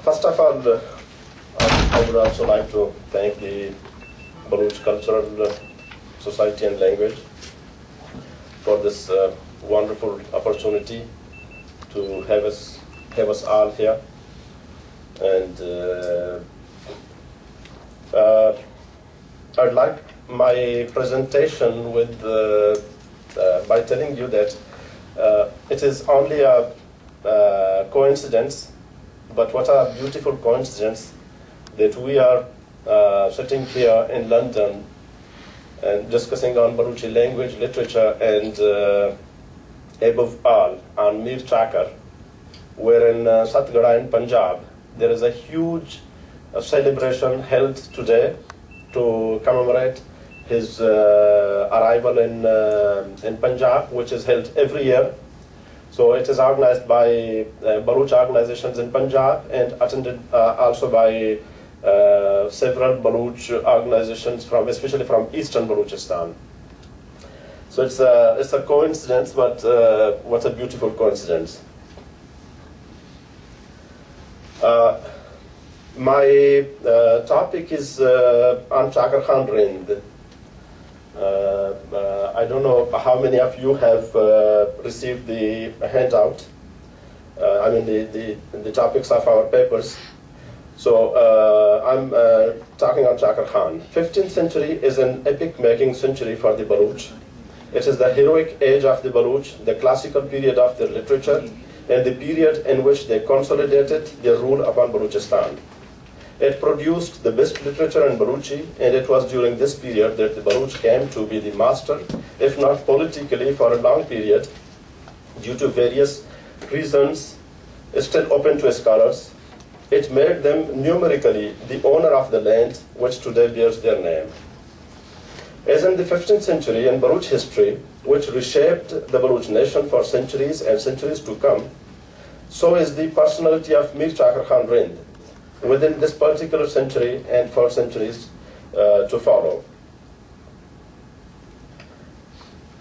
First of all, I would also like to thank the Baloch Cultural Society and Language for this wonderful opportunity to have us all here. And I'd like my presentation with by telling you that it is only a coincidence, but what a beautiful coincidence that we are sitting here in London and discussing on Balochi language, literature, and above all on Mir Chakar, where in Satgara in Punjab there is a huge celebration held today to commemorate his arrival in Punjab, which is held every year. So it is organized by Baloch organizations in Punjab and attended also by several Baloch organizations especially from Eastern Balochistan. So it's a coincidence, but what a beautiful coincidence. My topic is on Chakar Khan Rind. I don't know how many of you have received the handout, I mean the topics of our papers. So I'm talking on Chakar Khan. 15th century is an epic-making century for the Baloch. It is the heroic age of the Baloch, the classical period of their literature, and the period in which they consolidated their rule upon Balochistan. It produced the best literature in Balochi, and it was during this period that the Baloch came to be the master, if not politically for a long period, due to various reasons still open to scholars. It made them numerically the owner of the land which today bears their name. As in the 15th century in Baloch history, which reshaped the Baloch nation for centuries and centuries to come, so is the personality of Mir Chakar Khan Rind within this particular century and for centuries to follow.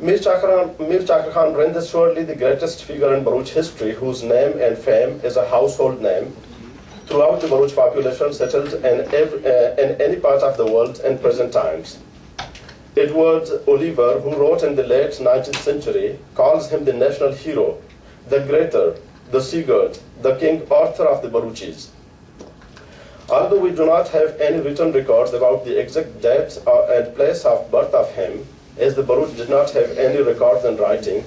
Mir Chakar Khan Rind is surely the greatest figure in Baloch history, whose name and fame is a household name throughout the Baloch population settled in any part of the world in present times. Edward Oliver, who wrote in the late 19th century, calls him the national hero, the greater, the seagirt, the king Arthur of the Balochis. Although we do not have any written records about the exact date and place of birth of him, as the Baloch did not have any records in writing,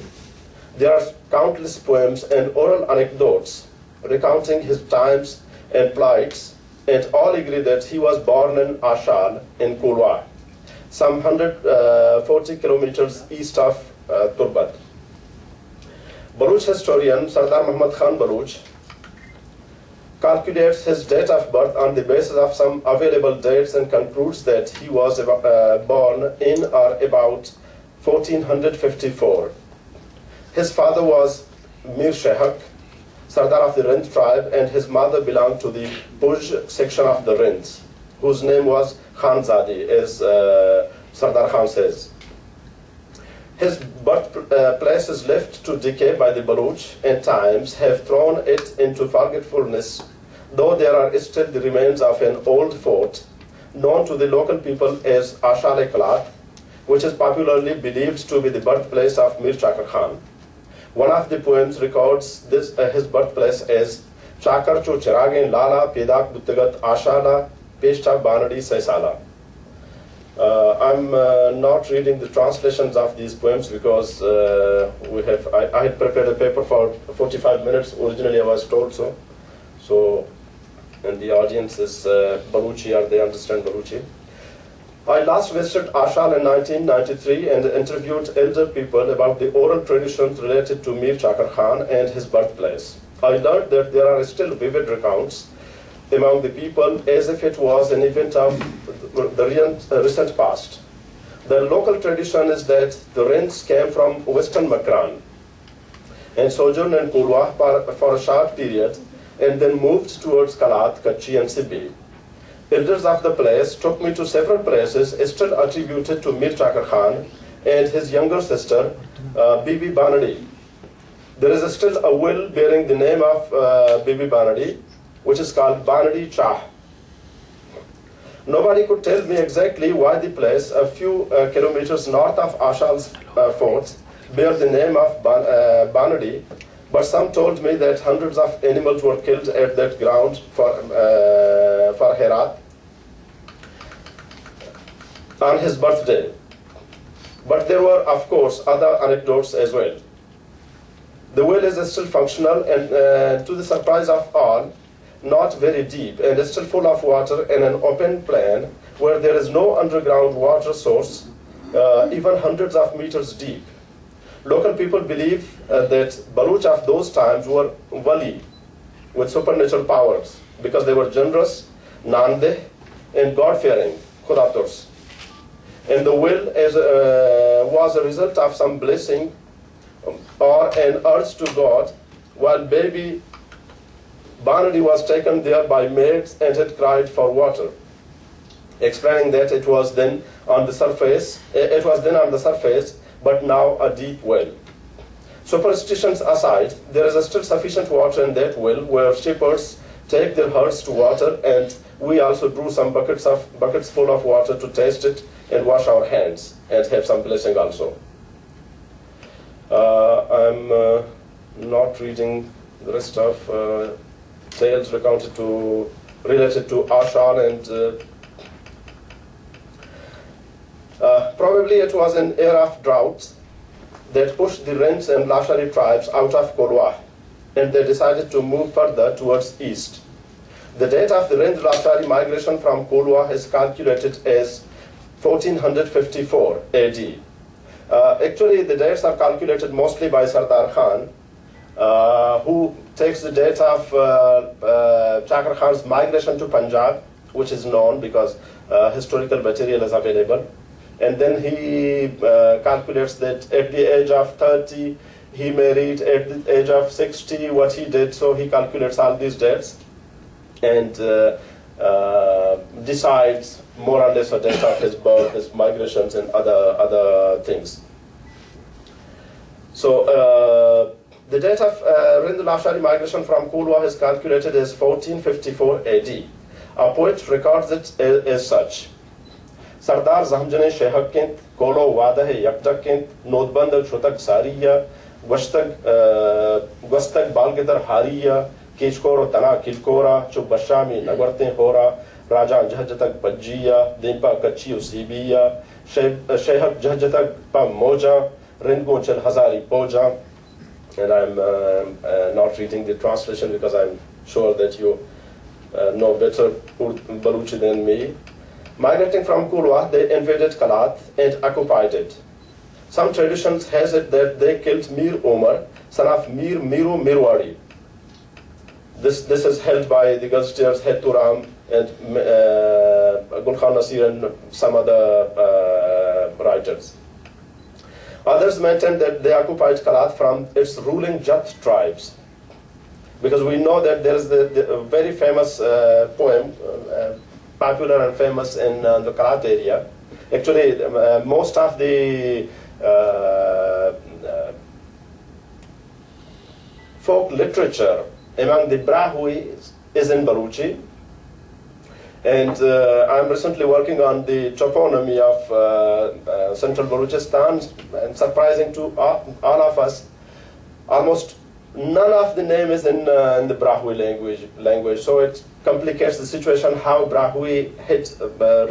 there are countless poems and oral anecdotes recounting his times and plights, and all agree that he was born in Ashal in Kulwa, some 140 kilometers east of Turbat. Baloch historian Sardar Muhammad Khan Baloch calculates his date of birth on the basis of some available dates and concludes that he was born in or about 1454. His father was Mir Shehak, Sardar of the Rind tribe, and his mother belonged to the Puj section of the Rinds, whose name was Karimzadi, as Sardar Khan says. His birthplace is left to decay by the Baloch, and times have thrown it into forgetfulness, though there are still the remains of an old fort known to the local people as Ashal-e-Kalat, which is popularly believed to be the birthplace of Mir Chakar Khan. One of the poems records his birthplace as Chakar cho chiragin lala pedak buttagat ashala peshta banadi saisala. I'm not reading the translations of these poems because I had prepared a paper for 45 minutes. Originally I was told so. So, and the audience is Balochi, or they understand Balochi. I last visited Ashal in 1993 and interviewed elder people about the oral traditions related to Mir Chakar Khan and his birthplace. I learned that there are still vivid recounts among the people as if it was an event of the recent past. The local tradition is that the Rinds came from Western Makran and sojourned in Kulwa for a short period and then moved towards Kalat, Kachi and Sibi. Elders of the place took me to several places still attributed to Mir Chakar Khan and his younger sister, Bibi Banadi. There is still a will bearing the name of Bibi Banadi, which is called Banadi Chah. Nobody could tell me exactly why the place, a few kilometers north of Ashal's fort, bear the name of Banadi, but some told me that hundreds of animals were killed at that ground for Herat on his birthday. But there were, of course, other anecdotes as well. The well is still functional and, to the surprise of all, not very deep and is still full of water in an open plain where there is no underground water source, even hundreds of meters deep. Local people believe that Baloch of those times were wali, with supernatural powers, because they were generous, nandeh, and God-fearing, khudators. And the will was a result of some blessing or an urge to God, while baby Banadi was taken there by maids and had cried for water, explaining that it was then on the surface, but now a deep well. Superstitions aside, there is still sufficient water in that well where shepherds take their herds to water, and we also drew some buckets full of water to taste it and wash our hands and have some blessing also. I'm not reading the rest of tales related to Ashal, and probably it was an era of drought that pushed the Rins and Lashari tribes out of Kolwa, and they decided to move further towards east. The date of the Rind Lashari migration from Kolwa is calculated as 1454 AD. Actually, the dates are calculated mostly by Sardar Khan, who takes the date of Chakra Khan's migration to Punjab, which is known because historical material is available. And then he calculates that at the age of 30, he married, at the age of 60, what he did. So he calculates all these dates and decides more or less the date of his birth, his migrations, and other things. So the date of Rind Lashari migration from Kulwa is calculated as 1454 AD. A poet records it as such. Sardar Zamjane Shehak Kent, Kolo Wadahe Yaktak Kent, Nodbandal Shutak Sariya, Gwastag Balgidar Hariya, Kishkoro Tana Kilkora, Chubashami Nagwarte Hora, Raja Jahajatak Pajiya, Dimpa Kachi Usibiya, Shehak Jahajatak Pamoja, Ringo Chel Hazari Poja. And I'm not reading the translation because I'm sure that you know better Baluchi than me. Migrating from Kulwa, they invaded Kalat and occupied it. Some traditions has it that they killed Mir Omar, son of Mir Miru Mirwadi. This is held by the Gazetteers Heturam and Gul Khan Nasir and some other writers. Others maintain that they occupied Kalat from its ruling Jat tribes, because we know that there is the very famous poem, popular and famous in the Kalat area. Actually, most of the folk literature among the Brahuis is in Baluchi. And I'm recently working on the toponymy of central Balochistan, and surprising to all of us, almost none of the name is in the Brahui language. So it complicates the situation how Brahui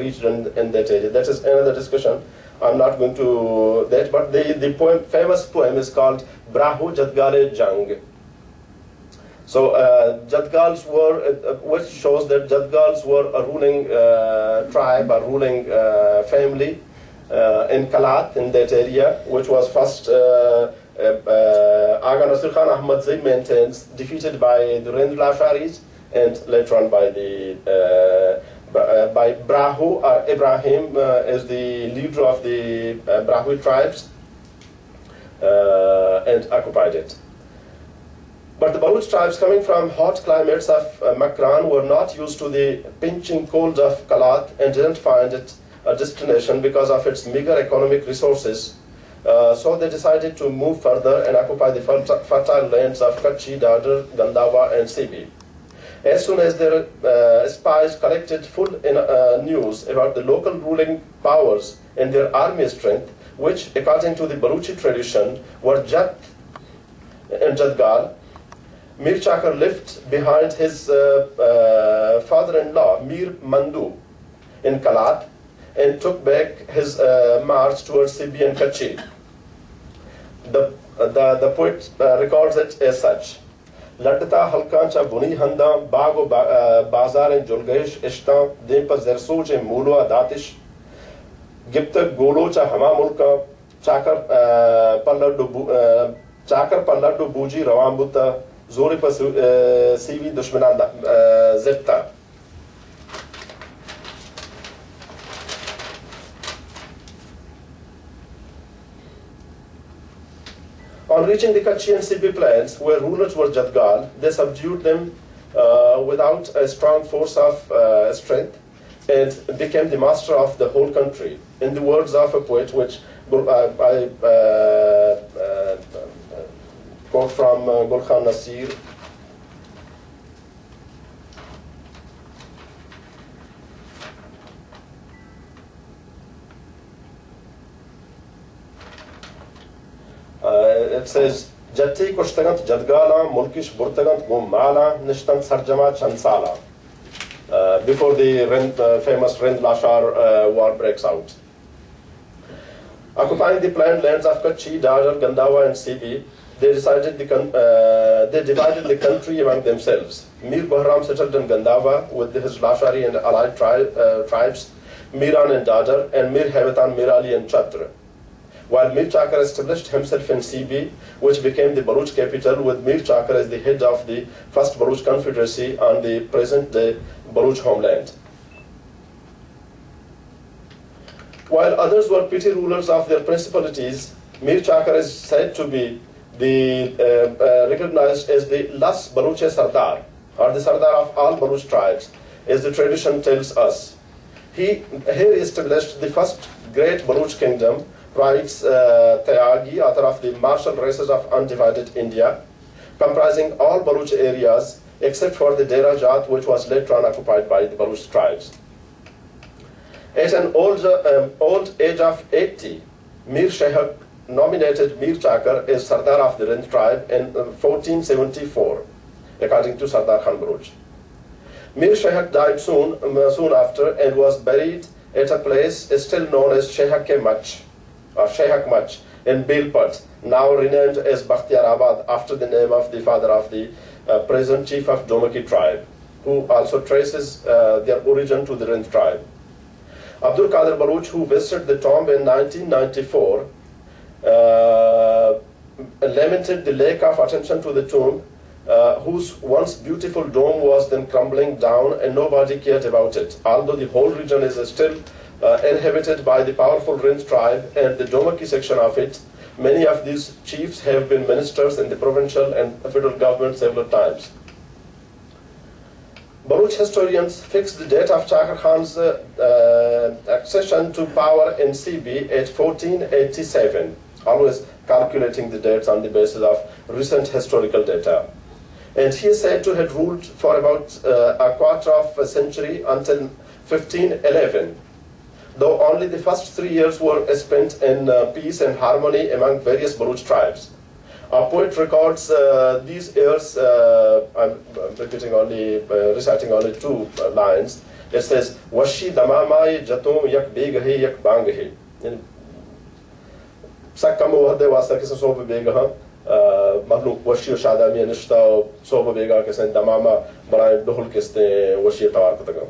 reached in that area. That is another discussion. I'm not going to that, but the famous poem is called Brahu Jadgale Jang. So Jadgals were, which shows that Jadgals were a ruling tribe, a ruling family in Kalat, in that area, which was first Aga Nasir Khan Ahmad Zai maintains, defeated by the Rind Lasharis, and later on by Brahu, Ibrahim as the leader of the Brahui tribes, and occupied it. But the Baloch tribes coming from hot climates of Makran were not used to the pinching cold of Kalat and didn't find it a destination because of its meager economic resources. So they decided to move further and occupy the fertile lands of Kachi, Dadar, Gandava, and Sibi. As soon as their spies collected full news about the local ruling powers and their army strength, which, according to the Baluchi tradition, were Jat and Jadgal, Mir Chakar left behind his father-in-law, Mir Mandu, in Kalat, and took back his march towards Sibi and Kachi. The poet records it as such. Ladta halkancha buni handa bago bazar en julgesh ishta dempa zersoche mulwa datish gipta golocha hama mulka chakar palladdu buji rawambuta zori pa sivi dushmanan zetta. On reaching the Kachi and Sibi plains, where rulers were Jadgal, they subdued them without a strong force of strength and became the master of the whole country. In the words of a poet, which I quote from Gulkhan Nasir, it says, Jatti Kushtagant Jadgala, Mulkish Burtagant Gumala, Nishtant Sarjama Chansala, before the famous Rind Lashar war breaks out. Occupying the planned lands of Kachi, Dajar, Gandawa, and Sibi, they divided the country among themselves. Mir Bahram settled in Gandawa with his Lashari and allied tribes, Miran and Dajar, and Mir Habitan, Mirali, and Chatra. While Mir Chakar established himself in Sibi, which became the Baloch capital, with Mir Chakar as the head of the first Baloch confederacy on the present-day Baloch homeland. While others were petty rulers of their principalities, Mir Chakar is said to be recognized as the Las Baloche Sardar, or the Sardar of all Baloch tribes, as the tradition tells us. He established the first great Baloch kingdom, writes Tyagi, author of the Martial Races of Undivided India, comprising all Baloch areas except for the Dera Jat, which was later on occupied by the Baloch tribes. At an old age of 80, Mir Shahak nominated Mir Chakar as Sardar of the Rind tribe in 1474, according to Sardar Khan Baloch. Mir Shahak died soon after and was buried at a place still known as Shahak Mach, or Shahak Mach, in Bilpat, now renamed as Bakhtiarabad after the name of the father of the present chief of Domaki tribe, who also traces their origin to the Rind tribe. Abdul Qadir Baloch, who visited the tomb in 1994, lamented the lack of attention to the tomb, whose once beautiful dome was then crumbling down and nobody cared about it, although the whole region is still inhabited by the powerful Rind tribe and the Domaki section of it. Many of these chiefs have been ministers in the provincial and federal government several times. Baloch historians fix the date of Chakar Khan's accession to power in CB at 1487, always calculating the dates on the basis of recent historical data. And he is said to have ruled for about a quarter of a century until 1511, though only the first 3 years were spent in peace and harmony among various Baloch tribes. Our poet records these years, I'm reciting only 2 lines. It says, Washi damamai jatum yak begahi yak bangahi. Sakkamu hadde wasa kisa soba begaha, mahluk washi o shadami nishta o soba bega kisa damama barai dohul kiste washi tawar kataga.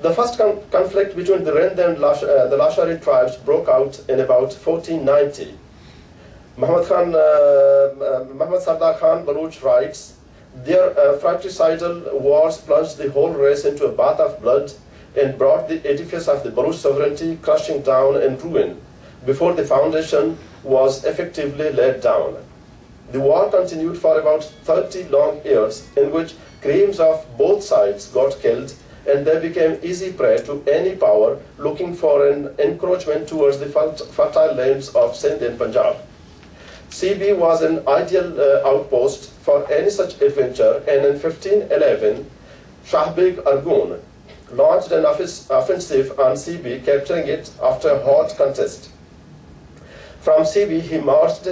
The first conflict between the Rind and the Lashari tribes broke out in about 1490. Muhammad Sardar Khan Baloch writes, their fratricidal wars plunged the whole race into a bath of blood and brought the edifice of the Baloch sovereignty crushing down and ruin before the foundation was effectively laid down. The war continued for about 30 long years, in which creams of both sides got killed, and they became easy prey to any power looking for an encroachment towards the fertile lands of Sindh and Punjab. CB was an ideal outpost for any such adventure, and in 1511, Shahbeg Argun launched an offensive on CB, capturing it after a hot contest. From CB, he marched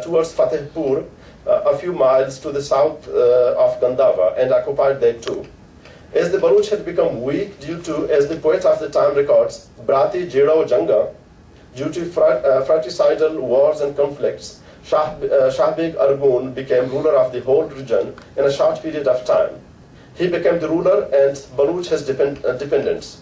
towards Fatehpur, a few miles to the south of Gandava, and occupied that too. As the Baloch had become weak due to, as the poet of the time records, Brati Jidao Janga, due to fratricidal wars and conflicts, Shahbeg Argun became ruler of the whole region in a short period of time. He became the ruler and Baloch his dependents.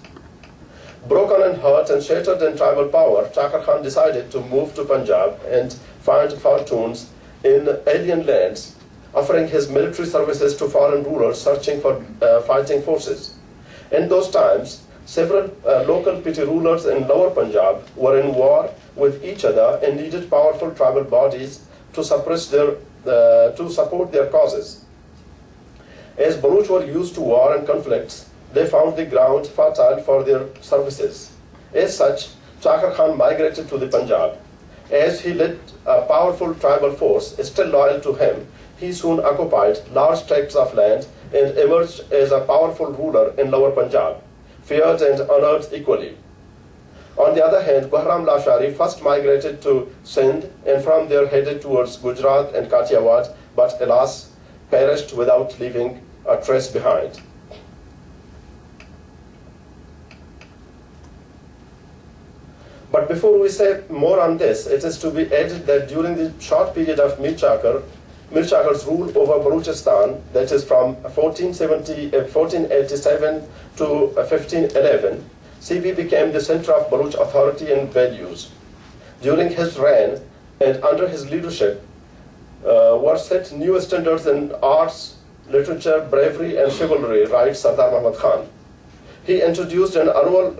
Broken and hurt and shattered in tribal power, Chakar Khan decided to move to Punjab and find fortunes in alien lands, offering his military services to foreign rulers searching for fighting forces. In those times, several local petty rulers in Lower Punjab were in war with each other and needed powerful tribal bodies to support their causes. As Baloch were used to war and conflicts, they found the ground fertile for their services. As such, Chakar Khan migrated to the Punjab. As he led a powerful tribal force still loyal to him, he soon occupied large tracts of land and emerged as a powerful ruler in Lower Punjab, feared and honored equally. On the other hand, Bahram Lashari first migrated to Sindh and from there headed towards Gujarat and Kathiawad, but alas, perished without leaving a trace behind. But before we say more on this, it is to be added that during the short period of Mir Chakar's rule over Balochistan, that is from 1487 to 1511, CB became the center of Baloch authority and values. During his reign and under his leadership were set new standards in arts, literature, bravery, and chivalry, writes Sardar Muhammad Khan. He introduced an annual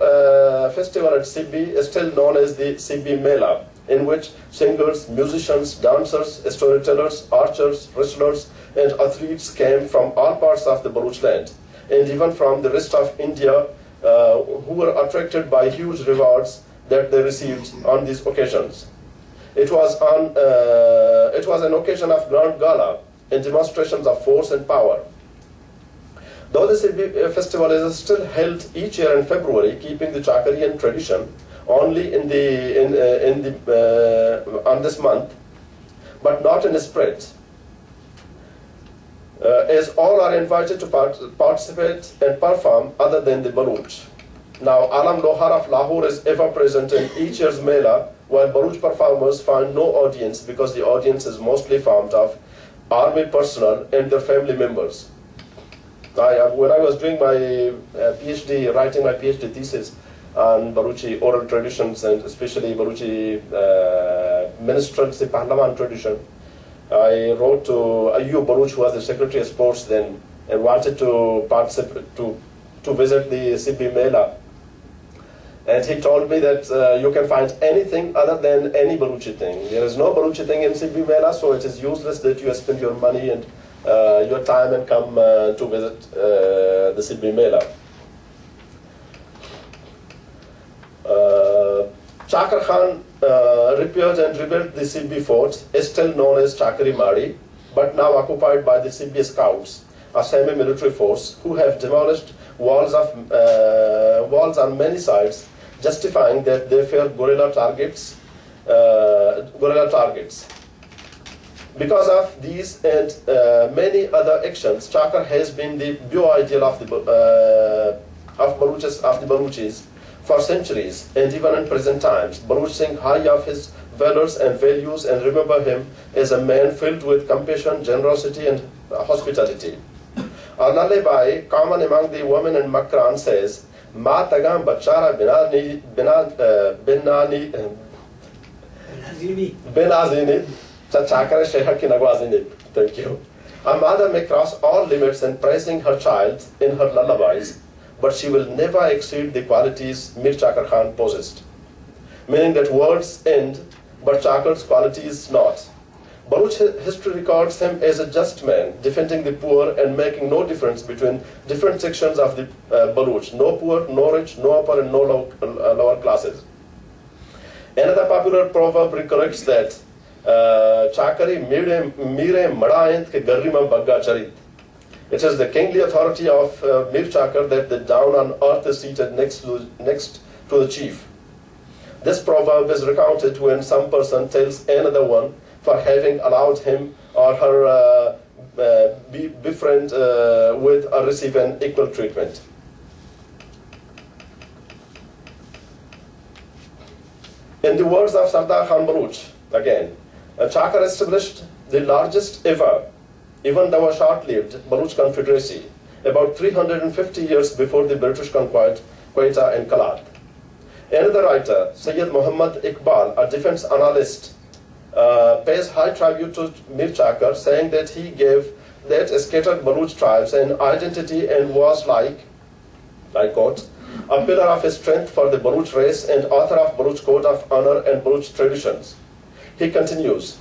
festival at CB, still known as the CB Mela, in which singers, musicians, dancers, storytellers, archers, wrestlers, and athletes came from all parts of the Baloch land, and even from the rest of India, who were attracted by huge rewards that they received on these occasions. It was an occasion of grand gala and demonstrations of force and power. Though the CB festival is still held each year in February, keeping the Chakarian tradition only on this month, but not in spread, as all are invited to participate and perform other than the Baloch. Now, Alam Lohar of Lahore is ever present in each year's Mela, while Baloch performers find no audience because the audience is mostly formed of army personnel and their family members. When I was doing my PhD, writing my PhD thesis on Balochi oral traditions and especially Balochi minstrelsy Pahlavan tradition, I wrote to Ayub Baloch, who was the Secretary of Sports then, and wanted to participate, to visit the CB Mela. And he told me that you can find anything other than any Balochi thing. There is no Balochi thing in CB Mela, so it is useless that you spend your money and your time and come to visit the CB Mela. Chakar Khan repaired and rebuilt the CB fort, still known as Chakri Marri, but now occupied by the CB Scouts, a semi-military force who have demolished walls on many sides, justifying that they fear guerrilla targets. Because of these and many other actions, Chakar has been the bio-ideal of the Balochis for centuries, and even in present times. Baloch sing high of his valors and values and remember him as a man filled with compassion, generosity, and hospitality. Arnale Bai, common among the women in Makran, says, Ma tagam bachara benazini chakara sheha ki nagwazini. Thank you. A mother may cross all limits in praising her child in her lullabies, but she will never exceed the qualities Mir Chakar Khan possessed. Meaning that words end, but Chakar's qualities not. Baloch history records him as a just man, defending the poor and making no difference between different sections of the Baloch. No poor, no rich, no upper and no lower classes. Another popular proverb recollects that Chakari mire madaint ke garrima bagga charit. It is the kingly authority of Mir Chakar that the down on earth is seated next to the chief. This proverb is recounted when some person tells another one for having allowed him or her befriend with or receive an equal treatment. In the words of Sardar Khan Baloch, again, Chakar established the largest ever, even though a short-lived, Baloch confederacy about 350 years before the British conquered Quetta and Kalat. Another writer, Sayyid Muhammad Iqbal, a defense analyst, pays high tribute to Mir Chakar, saying that he gave that scattered Baloch tribes an identity and was like, I quote, a pillar of strength for the Baloch race and author of Baloch Code of Honor and Baloch traditions. He continues,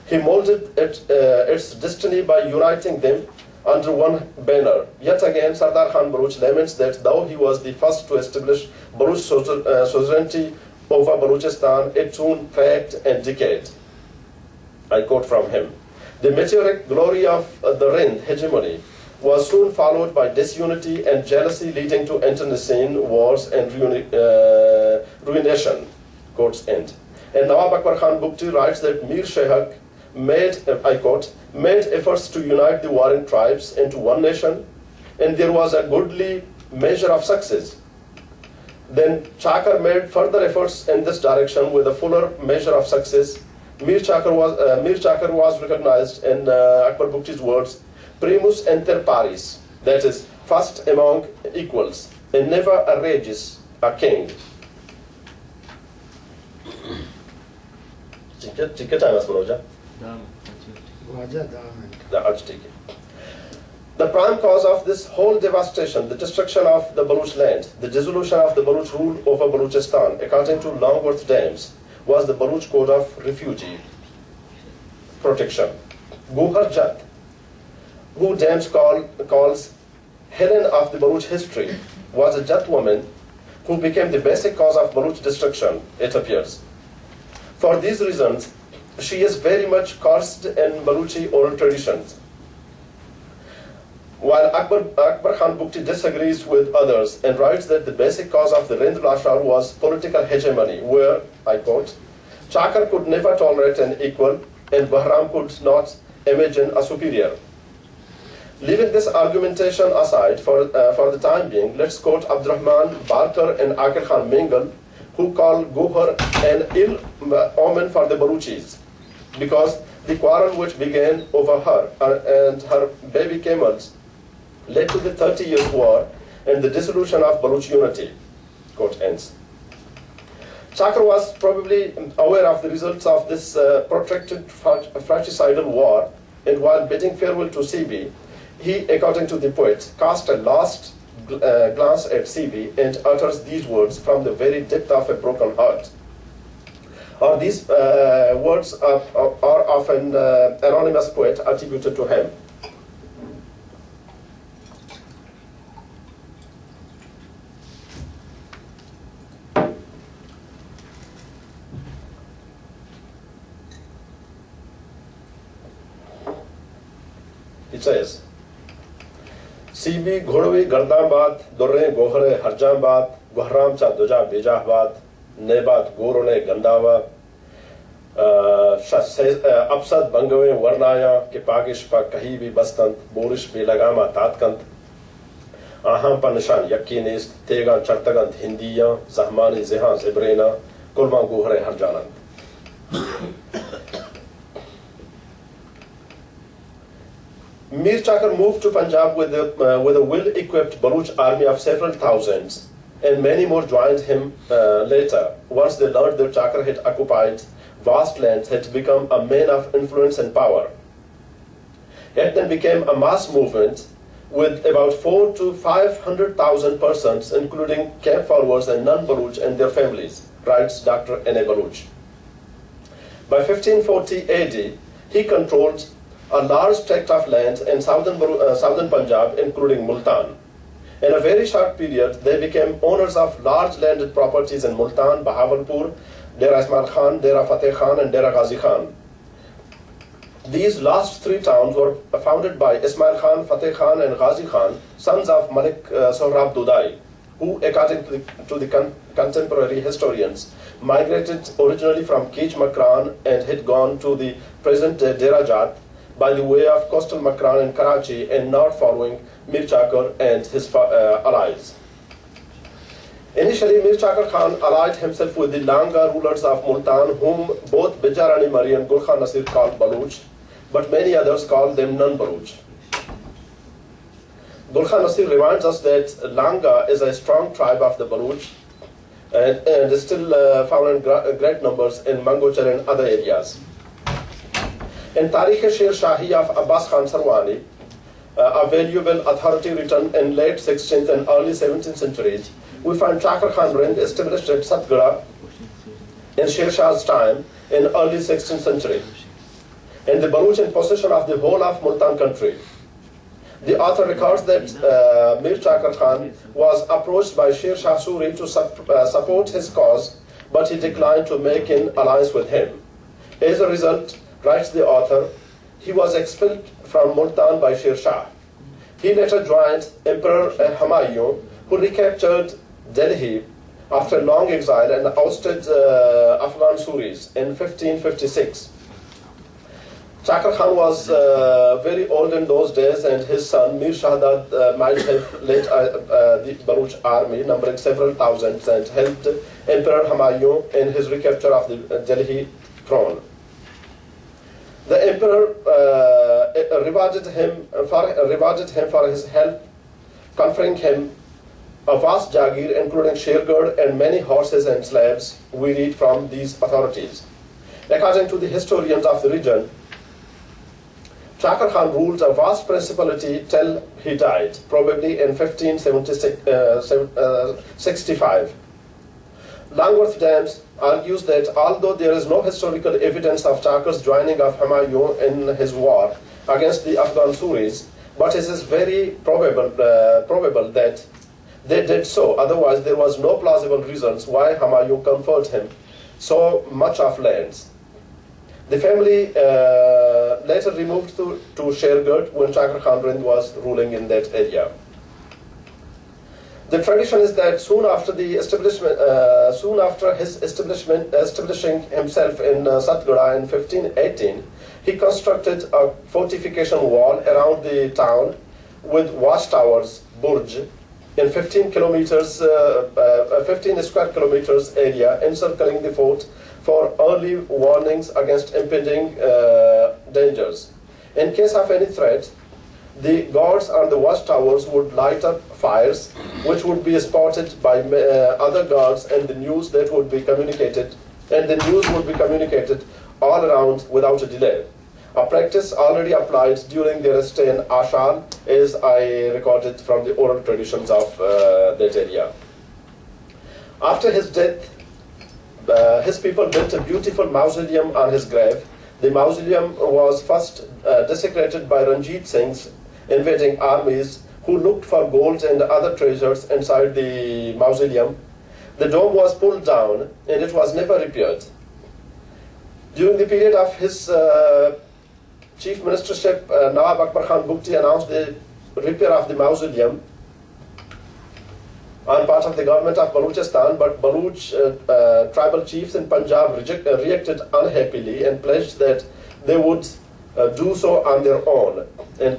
he molded its destiny by uniting them under one banner. Yet again, Sardar Khan Baloch laments that though he was the first to establish Baloch sovereignty over Balochistan, it soon cracked and decayed. I quote from him, the meteoric glory of the Rind hegemony was soon followed by disunity and jealousy leading to internecine wars and ruination. Quotes end. And Nawab Akbar Khan Bukti writes that Mir Shehak made, I quote, made efforts to unite the warring tribes into one nation, and there was a goodly measure of success. Then Chakar made further efforts in this direction with a fuller measure of success. Mir Chakar was recognized in Akbar Bukti's words, primus inter pares, that is, first among equals, and never arranges a king. The prime cause of this whole devastation, the destruction of the Baloch land, the dissolution of the Baloch rule over Balochistan, according to Longworth dams, was the Baloch Code of Refugee Protection. Guhar Jat, who Dams calls Helen of the Baloch history, was a Jat woman who became the basic cause of Baloch destruction, it appears. For these reasons, she is very much cursed in Balochi oral traditions. While Akbar Khan Bukti disagrees with others and writes that the basic cause of the Rind Lashkar was political hegemony, where, I quote, Chakar could never tolerate an equal and Bahram could not imagine a superior. Leaving this argumentation aside for the time being, let's quote Abdurrahman Barkar and Akil Khan Mengal, who call Gohar an ill omen for the Balochis, because the quarrel which began over her and her baby camels led to the 30 Years' War and the dissolution of Baloch unity. Quote ends. Chakar was probably aware of the results of this protracted fratricidal war, and while bidding farewell to Sibi, he, according to the poet, cast a last glance at Sibi and utters these words from the very depth of a broken heart. Or these words are of an anonymous poet attributed to him. It says, Sibi Ghodwi Gardambad, Dorre Gohre Harjambad, Gohram Cha Doja Bejahbad, Nebat Gorone Gandava, Absad Bangave Varnaya, Kepagish Pa Kahibi Bastant, Borish Belagama Tatkant, Aham Panishan Yakinis, Tegan Chartagant Hindiya, Zahmani Zehan Zebrena, Kurban Gohre Harjanant. Mir Chakar moved to Punjab with a well-equipped Baloch army of several thousands, and many more joined him later. Once they learned that Chakar had occupied vast lands, had become a man of influence and power. It then became a mass movement with about 400,000 to 500,000 persons, including camp followers and non-Baloch and their families, writes Dr. N.A. Baloch. By 1540 AD, he controlled a large tract of land in southern Punjab, including Multan. In a very short period, they became owners of large landed properties in Multan, Bahawalpur, Dera Ismail Khan, Dera Fateh Khan, and Dera Ghazi Khan. These last three towns were founded by Ismail Khan, Fateh Khan, and Ghazi Khan, sons of Malik Sohrab Dudai, who, according to the contemporary historians, migrated originally from Kij Makran and had gone to the present Derajat by the way of coastal Makran and Karachi, and not following Mir Chakar and his allies. Initially, Mir Chakar Khan allied himself with the Langa rulers of Multan, whom both Bijjarani Marri and Gul Khan Nasir called Baloch, but many others called them non-Baloch. Gul Khan Nasir reminds us that Langa is a strong tribe of the Baloch and is still found in great numbers in Mangochar and other areas. In Tarikh-e-Sher Shahi of Abbas Khan Sarwani, a valuable authority written in late 16th and early 17th centuries, we find Chakar Khan Rind established at Satgara in Sher Shah's time in early 16th century, and the Baloch in possession of the whole of Multan country. The author records that Mir Chakar Khan was approached by Sher Shah Suri to support his cause, but he declined to make an alliance with him. As a result, writes the author, he was expelled from Multan by Sher Shah. He later joined Emperor Humayun, who recaptured Delhi after long exile and ousted Afghan Suris in 1556. Chakar Khan was very old in those days, and his son Mir Shahdad might have led the Baloch army, numbering several thousands, and helped Emperor Humayun in his recapture of the Delhi throne. The emperor rewarded him for his help, conferring him a vast jagir, including Shergad and many horses and slaves, we read from these authorities. According to the historians of the region, Chakar Khan ruled a vast principality till he died, probably in 1565. Langworth Dams argues that although there is no historical evidence of Chakar's joining of Humayun in his war against the Afghan Suris, but it is very probable that they did so. Otherwise, there was no plausible reasons why Humayun conferred him so much of lands. The family later removed to Shergad when Chakar Khan Rind was ruling in that area. The tradition is that soon after his establishing himself in Satgara in 1518, he constructed a fortification wall around the town with watchtowers, Burj, in 15 square kilometers area, encircling the fort for early warnings against impending dangers. In case of any threat, the guards on the watchtowers would light up fires, which would be spotted by other guards, and the news would be communicated all around without a delay. A practice already applied during their stay in Ashar, as I recorded from the oral traditions of that area. After his death, his people built a beautiful mausoleum on his grave. The mausoleum was first desecrated by Ranjit Singh's invading armies, who looked for gold and other treasures inside the mausoleum. The dome was pulled down and it was never repaired. During the period of his chief ministership, Nawab Akbar Khan Bugti announced the repair of the mausoleum on part of the government of Balochistan, but Baloch tribal chiefs in Punjab reacted unhappily and pledged that they would do so on their own. And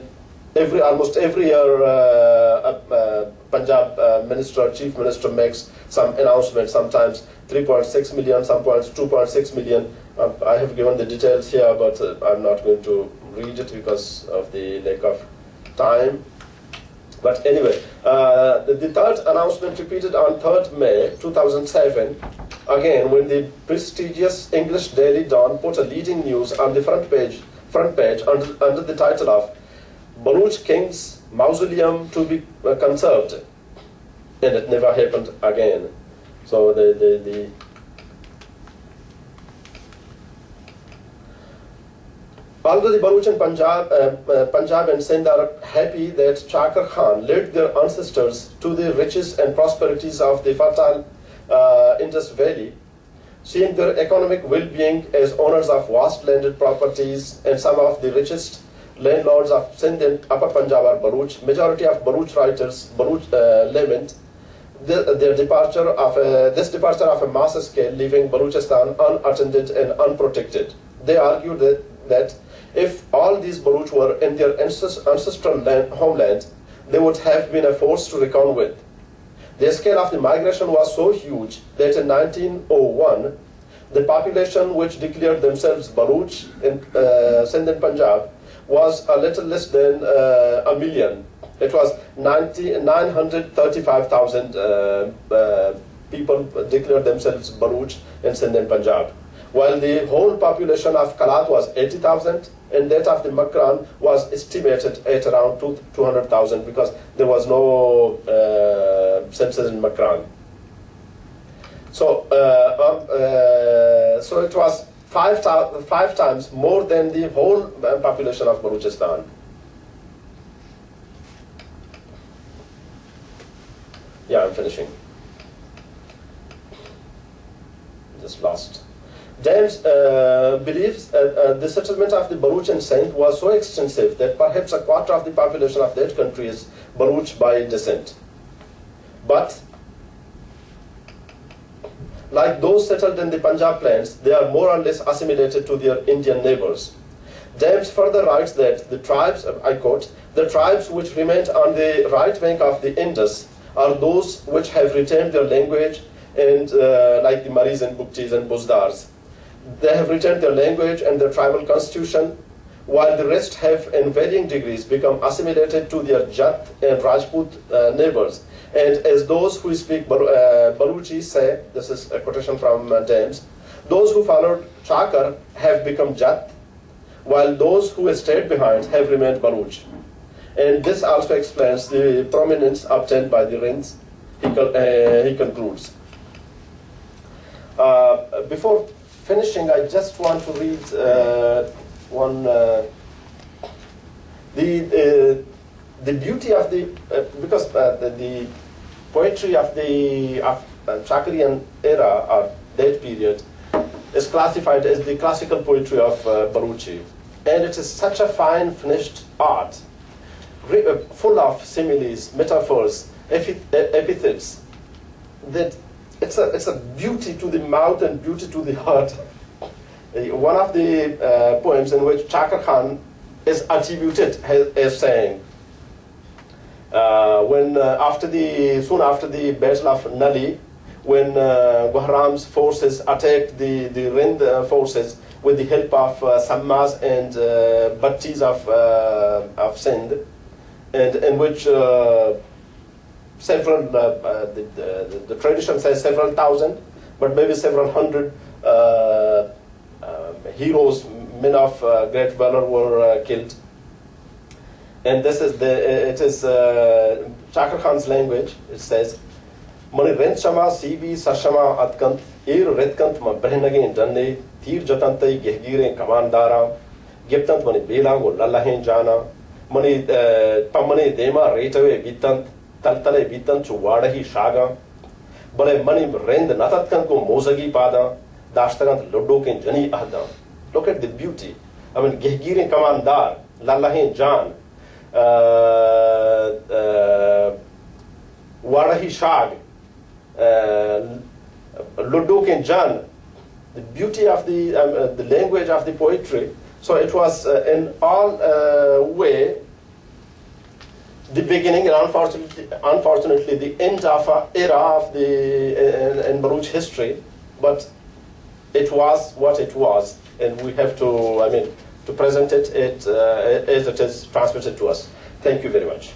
almost every year, Punjab chief minister makes some announcement, sometimes 3.6 million, sometimes 2.6 million. I have given the details here, but I'm not going to read it because of the lack of time. But anyway, the third announcement repeated on 3rd May 2007, again when the prestigious English Daily Dawn put a leading news on the front page under the title of Baloch King's Mausoleum to be conserved, and it never happened again. So although the Baloch in Punjab and Sindh are happy that Chakar Khan led their ancestors to the riches and prosperities of the fertile Indus Valley, seeing their economic well-being as owners of vast landed properties and some of the richest landlords of Sindh and Upper Punjab are Baloch. Majority of Baloch writers lament this departure of a mass scale, leaving Balochistan unattended and unprotected. They argue that if all these Baloch were in their ancestral homeland, they would have been a force to reckon with. The scale of the migration was so huge that in 1901, the population which declared themselves Baloch in Sindh and Punjab was a little less than a million. It was 935,000 people declared themselves Baloch in Sindh and Punjab, while the whole population of Kalat was 80,000, and that of the Makran was estimated at around 200,000 because there was no census in Makran. So, so it was five times more than the whole population of Balochistan. Yeah, I'm finishing. Just lost. James believes the settlement of the Baloch in Sindh was so extensive that perhaps a quarter of the population of that country is Baloch by descent. But like those settled in the Punjab plains, they are more or less assimilated to their Indian neighbors. James further writes that the tribes, I quote, "The tribes which remained on the right bank of the Indus are those which have retained their language, and like the Maris and Bugtis and Buzdars. They have retained their language and their tribal constitution, while the rest have in varying degrees become assimilated to their Jat and Rajput neighbors. And as those who speak Baluchi say," this is a quotation from James, "those who followed Chakar have become Jat, while those who stayed behind have remained Baloch." And this also explains the prominence obtained by the Rinds, he concludes. Before finishing, I just want to read the beauty of the, because the poetry of the Chakrian era, or that period, is classified as the classical poetry of Baluchi. And it is such a fine, finished art, full of similes, metaphors, epithets, that it's a beauty to the mouth and beauty to the heart. One of the poems in which Chakar Khan is attributed as saying, soon after the Battle of Nali, when Bahram's forces attacked the Rind forces with the help of Sammas and Battis of Sindh, and in which several, the tradition says several thousand, but maybe several hundred heroes, men of great valor were killed. And this is it is Chakar Khan's language. It says, "Mani rent shama sibi sashama atkant ir retkant ma behnage danne tir jatantai gehgire kamandara geptant mani belang o lallahen jana mani pamani dema retawe bitant taltale bitant chuwadahi shaga bale mani rend natatkan ko mozagi pada dashtagant loddo ken jani ahda." Look at the beauty. I mean, gehgire kamandar lallahen jan. Warahi Shag, Luduk and Jan, the beauty of the language of the poetry. So it was in all way the beginning and unfortunately the end of an era of the in Baloch history, but it was what it was, and we have to, to present it as it is transmitted to us. Thank you very much.